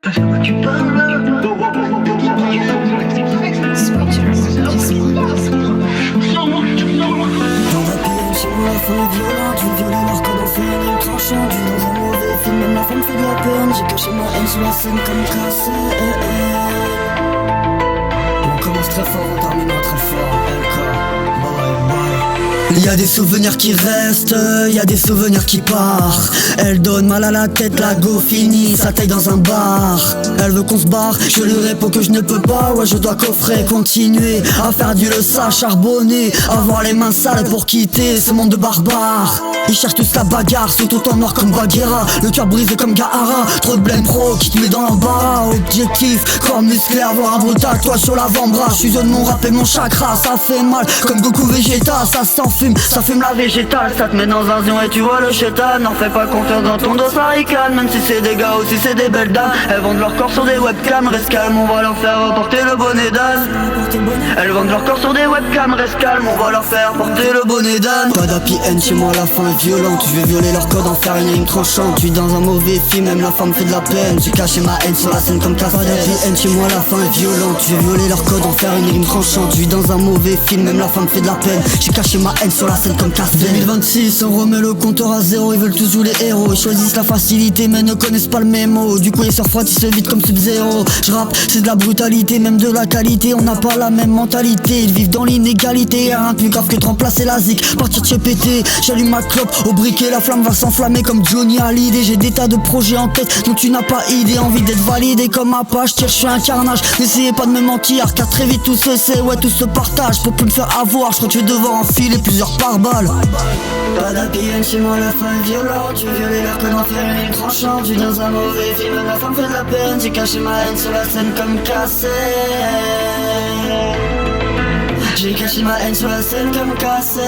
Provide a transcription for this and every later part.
Parce que moi tu parles. Dans la PM, chez moi la fin est violente. Je vais violer leur code, on fait un rime tranchant. Du dans un mauvais film, même la femme fait de la peine. J'ai caché ma haine sur la scène comme cassé. On commence très fort, on terminera très fort. LK, bye bye. Y'a des souvenirs qui restent, y'a des souvenirs qui partent. Elle donne mal à la tête, la go finit sa taille dans un bar. Elle veut qu'on se barre, je lui réponds que je ne peux pas. Ouais, je dois coffrer, continuer à faire du le ça, charbonner, avoir les mains sales pour quitter ce monde de barbares. Ils cherchent tous la bagarre, sont tout en noir comme Bagheera, le cœur brisé comme Gaara. Trop de blême pro qui te met dans l'embarras. Objectif, corps musclé, avoir un brutal toi sur l'avant-bras. Je fusionne mon rap et mon chakra, ça fait mal comme Goku Vegeta. Ça s'enfume, ça fume la végétale. Ça te met dans un zion et tu vois le chétan. N'en fais pas confiance dans ton dos, ça ricane. Même si c'est des gars ou si c'est des belles dames, elles vendent leur corps sur des webcams. Reste calme, on va leur faire porter le bonnet d'âne. Elles vendent leur corps sur des webcams. Reste calme, on va leur faire porter le bonnet d'âne. Pas d'happy end chez moi, la fin est violente. Je vais violer leur code, en faire une rime tranchante. Je suis dans un mauvais film, même la femme fait de la peine. J'ai caché ma haine sur la scène comme Cassel. Pas d'happy end chez moi, la fin est violente. Je vais violer leur code, en faire une rime tranchante. Je suis dans un mauvais film, même la femme fait de la peine. J'ai caché ma haine sur la scène comme Cassel. 2026, on remet le compteur à zéro. Ils veulent tous jouer les héros. Ils choisissent la facilité mais ne connaissent pas le mémo. Du coup ils se refroidissent vite comme Sub-Zero. Je rappe, c'est de la brutalité, même de la qualité. On n'a pas la même mentalité. Ils vivent dans l'inégalité. Y'a rien de plus grave que de remplacer la zik. Partir de chez pété, j'allume ma clope au briquet, la flamme va s'enflammer comme Johnny Hallyday. J'ai des tas de projets en tête dont tu n'as pas idée. Envie d'être validé comme ma page, tire, je suis un carnage. N'essayez pas de me mentir car très vite tout se sait, ouais tout se partage. Pour plus me faire avoir, je crois que je vais devoir enfiler plusieurs pare-balles. Pas d'happy end chez moi, la fin est violente. Tu veux violer leur code, en faire une rime tranchante. Je suis dans un mauvais film, la femme fait de la peine. J'ai caché ma haine sur la scène comme Cassel. J'ai caché ma haine sur la scène comme Cassel.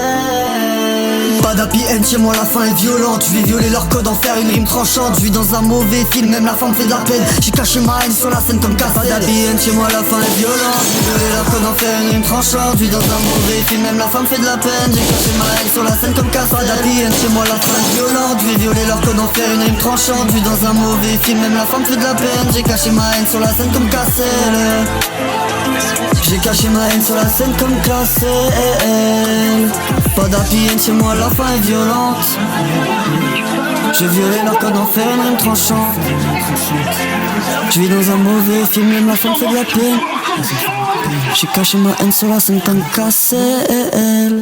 Pas d'happy end chez moi, la fin est violente. Je vais violer leur code, en faire une rime tranchante. Je vis dans un mauvais film, même la femme fait de la peine. J'ai caché ma haine sur la scène comme Cassel. Pas d'happy end chez moi, la fin est violente. Je vais violer leur code, en faire une rime tranchante. Je vis dans un mauvais film, même la femme fait de la peine. J'ai caché ma haine sur la scène comme Cassel. Pas d'happy end chez moi, la fin est violente. Je vais violer leur code, en faire une rime tranchante. Je vis dans un mauvais film, même la femme fait de la peine. J'ai caché ma haine sur la scène comme Cassel. J'ai caché ma haine sur la scène comme Cassel. Pas d'happy end chez moi, la fin est violente. J'ai violé leur code, en faire une rime tranchante. Je vis dans un mauvais film, même la femme fait de la peine. J'ai caché ma haine sur la scène comme Cassel.